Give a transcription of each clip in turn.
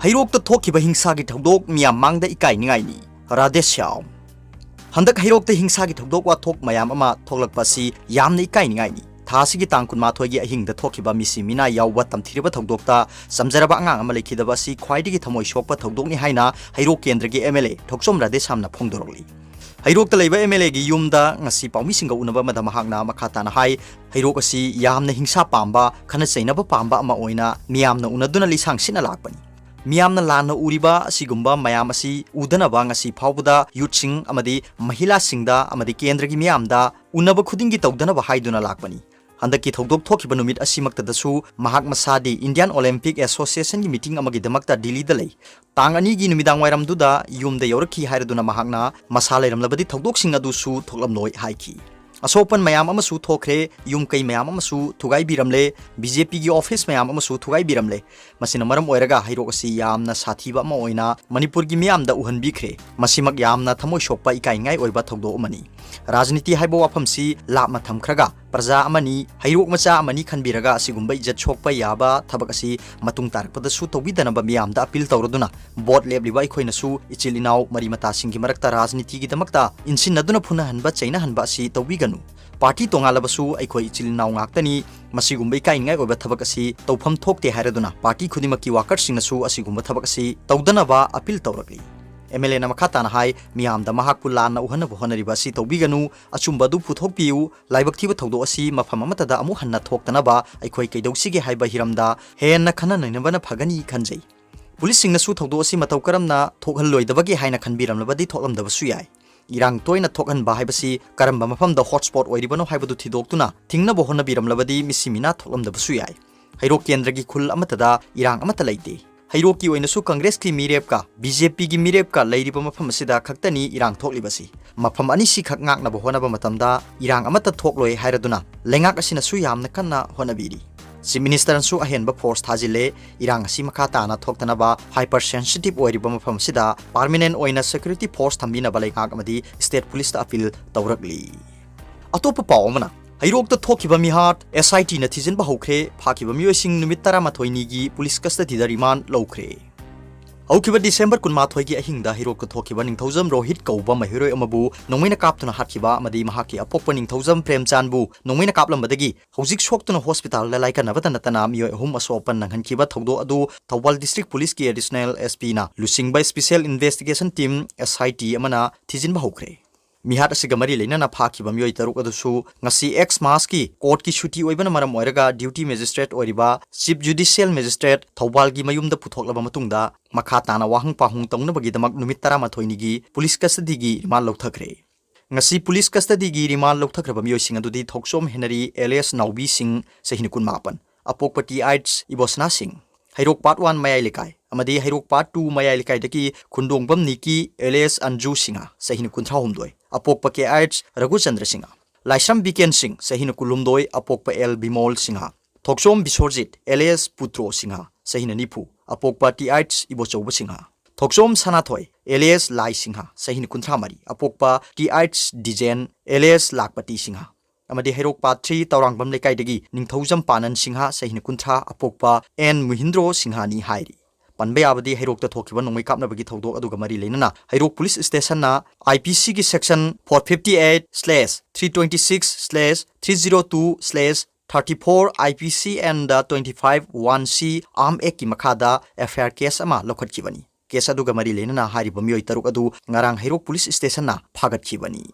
हैरोक थोखिबा हिंसा की थौदोक मियाम मांगदा इकाइनिंगाइनी राधेश्याम हंदक हैरोक हिंसा की थौदोक वाथोक मयाम अमा थोकलकपासी यामना इकाइनिंगाइनी थासिगी तांग कुनमाथोइगी अहिंगदा थोखिबा मिसी मिना यावबा तमथिरिबा थौदोकता समजरबा अंगांग अमा लेखिदबा सी ख्वाइदिगी थमोइ सोकपा थौदोकनि हाइना हैरोक केंद्रगी एमएलए थोकसोम राधेश्यामना फोंदोरकली हैरोक लेबा एमएलए गी युमदा ngasi पाउमिसिंगा उनबा मदा महागना मखाताना हाई हैरोक असि यामना हिंसा पांबा खना चैनबा पांबा अमा ओइना मियामना उनदुना लिसांगसिना लाकपनी मियामना लाना उरिबा असिगुम्बा मयाम असि उदनबा ngasi फाउबदा यूथसिंग अमदी महिलासिंगदा अमदी केंद्रगी मियामदा उनबा खुदिंगी तौदनबा हाइदुना लाकपनी हंदकी थौदोक थोखिबा नुमित असिमक्तदसु महाक मसादी इंडियन ओलंपिक एसोसिएशन की मीटिंग अमगी दमक्ता दिल्ली द लई तांग अनिगी नुमिदांग वायरमदुदा युमदा यौरखी हाइरदुना महाकना मसा लेरमलबदी थौदोकसिंग अदुसु थोकलमनोय हाइखी असोपन मयाम अमसु थोखरे युम कई मयाम अमसु थुगाई बिरमले बीजेपी की ऑफिस मयाम अमसु थुगाई बिरमले मसिना मरम ओइरगा हैरोक असि यामना साथीबा अमा ओइना मणिपुर की मियामदा उहनबिखरे मसिमक यामना थमोइ सोकपा इकाइंगाई ओइबा थौदो अमनी राजनीति हाइबो वाफमसी लापमा थमखरगा प्रजा अमनी हैरोक मचा अमनी खनबिरगा असिगुम्बा इज्जत सोकपा याबा थबक असि मतुंग तारकपदसु तौबिदनबा मियामदा अपील तौरदुना बोट लेबलिबा इखोइनसु इचिल इनाव मरी मतासिंगी मरक्ता राजनीति की दमक्ता इनसिनदुना फुनहनबा चैनहनबा असि तौबिगनु पार्टी तोंगालबसु अखोई इचिल इनाव ngaktani मसिगुम्बा इकाइंगाई ओइबा थबक असि तौफम थोकते हाइरदुना पार्टी खुदिमकी वाकरसिंगसु असिगुम्बा थबक असि तौदनबा अपील तौरकली एमएलए नमखाताना हाई मियामदा महाकपु लाना उहनबो होनरिबा असि तौबिगनु अचुम्बदु पुथोकपियु लाइबक्थिबा थौदो असि मफम अमतदा अमु हन्ना थोक्तनबा अखोई कैदौसिगे हाइबा हिरमदा हेन्ना खना नैनबना फगनी खनजै पुलिस सिंगसु थौदो असि मतौ करमना थोकहल्लोइदबगे हाइना खनबिरमलबदी थोकलमदबसु याय इरांग तोइना थोकहनबा हाइबसि करमबा मफमदा हॉटस्पॉट ओइरिबनो हाइबदु थिदोक्तुना थिंगनबो होनबिरमलबदी मिसिमिना थोकलमदबसु याय हैरोक केंद्रगी खुल अमतदा इरांग अमत लैते हैरोक की ओइनसु कांग्रेस की मीरेप का बीजेपी की मीरेप का लैरिबा मफम असिदा खक्तनी इरांग थोकलिबसि मफम अनिसि खक ngaknaba honaba matamda irang amata thokloi hairaduna lengak asina su yamna kanna honabiri Chief Minister su ahenba force thajile irang asi makha tana thoktanaba hypersensitive oiriba mafam sida permanent oina security force thambina balengak amadi state police ta appeal tawrakli atopa pawmana हैरोक थोखिबा मिहाट SIT न थिजिनबा हौख्रे फाखिबा मियोसिंग नुमित 13 गी police custody दा remand लौख्रे हौखिबा December 19 गी अहिंगदा हैरोक थोखिबा Ningthoujam Rohit कौबा महिरोय अमबु नोंमैना कापतुना हाटखिबा अमदी महाकी अपोकपा Ningthoujam प्रेमचांदबु नोंमैना कापलमबदगी हौजिक सोक्तुना hospital ला लाइकनबता नतना मियोय अहुम असोपन नंगहनखिबा थौदो अदु Thoubal district police की additional SP ना लुसिंगबा special investigation team SIT अमना थिजिनबा हौख्रे मिहाट असिगा मरी लेना फाखिबा मियोय तरुक अदुसु ngasi X मास की कोर्ट की छुट्टी ओइबना मरम ओइरगा ड्यूटी मजिस्ट्रेट ओइरिबा चीफ जुडिशियल मजिस्ट्रेट थौबाल की मयुमदा पुथोकलबा मतुंगदा मखा ताना वाहंग पाहुंग तौनबगी दमक नुमित 13 गी पुलिस कस्टडी गी रिमांड लौथखरे ngasi पुलिस कस्टडी गी रिमांड लौथखरबा मियोयसिंग अदुदी थोकसोम हेनरी एलियस नाउबी सिंह सहिन कुन मापन अपोकपटी आइट्स इबोसना सिंह हैरोक पार्ट 1 मयाई लिकाय अमदी हैरोक पार्ट 2 मयाई लिकाय दकी खुंडोंगबम निकी एलियस अंजू सिंह सहिन कुंथ्रा हुमदोय अपोकपा के आइट्स रघुचंद्र सिंह लाइसम बिकेन सिंह सहिन कुलुमदोय अपोकपा एल बिमोल सिंह थोकसोम बिसोरजित एलियस पुत्रो सिंह सहिन निफु अपोकपा टी आइट्स इबोचौब सिंह थोकसोम सनाथोय एलियस लाई सिंह सहिन कुंथ्रा मरी अपोकपा टी आइट्स डिजेन एलियस लाकपति सिंह अमदी हैरोक पार्ट 3 तौरांगबम लेकाइदगी निंगथौजम पानन सिंह सहिन कुंथ्रा अपोकपा एन मुहिंद्रो सिंहानी हाइरी पनबे आबदी हैरोक थोखिबा नोंमै कापनबगी थौदोक अदुगा मरी लेनना हैरोक पुलिस स्टेशन ना IPC की section 458/326/302/34 IPC and 25(1)C arm act की मखादा FIR केस अमा लौखटखिबनी केस अदुगा मरी लेनना हारिबा मियोय तरुक अदु ngarang हैरोक पुलिस स्टेशन ना फागतखिबनी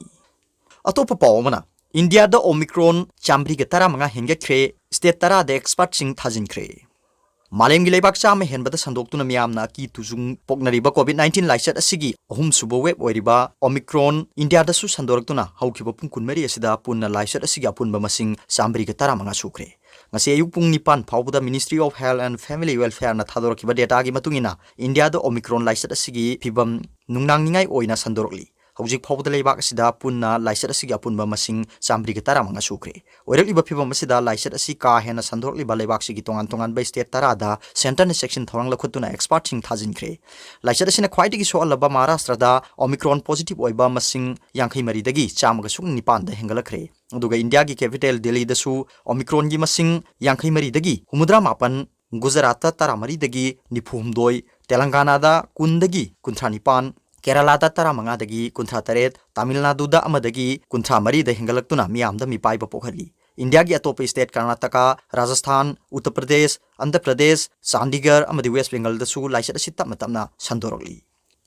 अतोप पावमना इंडिया द ओमिक्रॉन चामब्री के 15 हेंगेख्रे स्टेट 10 द एक्सपर्ट सिंह थाजिनख्रे मालेमगी लेबाक चाम हेनबद संदोक्तुना मियामना की तुजुंग पोकनरिबा कोविड-19 लाइसेट असिगी अहुम सुबो वेब ओइरिबा ओमिक्रॉन इंडिया दसु संदोरक्तुना हौखिबा पुंग कुनमरी असिदा पुन्ना लाइसेट असिगी अपुनबा मसिंग चामब्री के 15 सुख्रे ngasi ayuk pung 9 फाउबदा ministry of health and family welfare ना थादोरखिबा डेटा गी मतुंगिना इंडिया द ओमिक्रॉन लाइसेट असिगी फिबम नुंगनांगनिंगाई ओइना संदोरकली हौजिक फाउबदा लेबाक असिदा पुन्ना लाइसेट असिगी अपुनबा मसिंग चामब्री के 15 सुख्रे ओइरकलिबा फिबम असिदा लाइसेट असी का हेना संदोरकलिबा लेबाक सिगी तोंगान तोंगान बा स्टेट 10 दा सेंटर सेक्शन थोरंग लखुतुना एक्सपर्ट सिंग थाजिनख्रे लाइसेट असिना ख्वाइदगी सोअलबा महाराष्ट्र दा ओमिक्रॉन पॉजिटिव ओइबा मसिंग 53 दगी चामगा सुंग 9 दा हेंगलखरे अदुगा इंडिया की कैपिटल दिल्ली दसु ओमिक्रॉन की मसिंग 53 दगी 59 गुजरात 13 दगी 94 तेलंगानादा कुंदगी कुंथ्रा निपान केरलादा तरा मंगादगी कुंथ्रा तरेत तमिलनाडुदा अमदगी कुंथ्रा मरीदा हिंगलक्तुना मियामदा मिपाइबा पोखली इंडिया की अतोप स्टेट कर्नाटका राजस्थान उत्तर प्रदेश आंध्र प्रदेश चंडीगढ़ अमदी वेस्ट बेंगल दसु लाइसद असि तपना तपना संदोरकली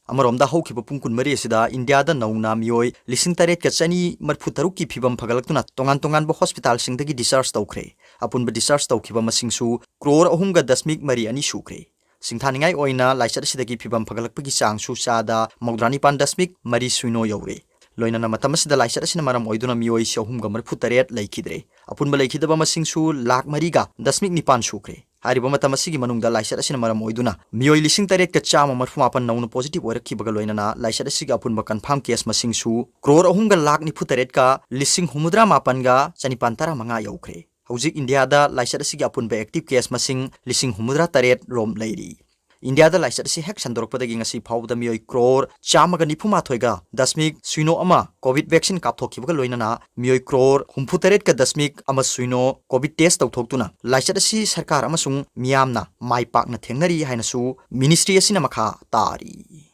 अमरोमदा हौखिबा पुंग कुनमरी असिदा इंडिया दा नौना मियोय लिसिंग तरेत का चनी मरफु तरुक की फिबम फगलक्तुना तोंगान तोंगान बो हॉस्पिटल सिंगदगी डिस्चार्ज तौखरे अपुनबा डिस्चार्ज तौखिबा मसिंगसु क्रोर अहुमगा दशमिक मरी अनि सुखरे सिंथानिंगाई ओइना लाइसद असिदगी फिबम फगलक्पगी चांगसु चादा मौद्रानिपान दशमिक मरी सुइनो यौरे लोइना मतम असिदा लाइसद असिना मरम ओइदुना मियोय अहुमगा मरफु तरेत लैखिद्रे अपुनबा लैखिदबा मसिंगसु लाख मरीगा दशमिक निपान सुखरे हारिबा मतम असिगी मनुंगदा लाइसद असिना मरम ओइदुना मियोय लिसिंग तरेत का चामा मरफु मापन नौन पॉजिटिव ओइरखिबगा लोइना लाइसद असिगा अपुनबा कन्फर्म केस मसिंगसु क्रोर अहुमगा लाख निफु तरेत का लिसिंग हुमुद्रा मापनगा चनिपान तरा मंगा यौखरे हौजिक इंडियादा लाइसद असिगी अपुनबा एक्टिव केस मसिंग लिसिंग हुमुद्रा तरेत रोम लैरी इंडियादा लाइसद असी हेक संदोरकपदगी ngasi फाउदा मियोय क्रोर चामगा निफुमाथोयगा दशमिक सुइनो अमा कोविड वैक्सीन कापथोखिबगा लोइनाना मियोय क्रोर हुम्फु तरेत का दशमिक अमा सुइनो कोविड टेस्ट तौथोक्तुना लाइसद असी सरकार अमसुंग मियामना माइपाकना थेंगनरी हाइनसु मिनिस्ट्री असिना मखा तारी।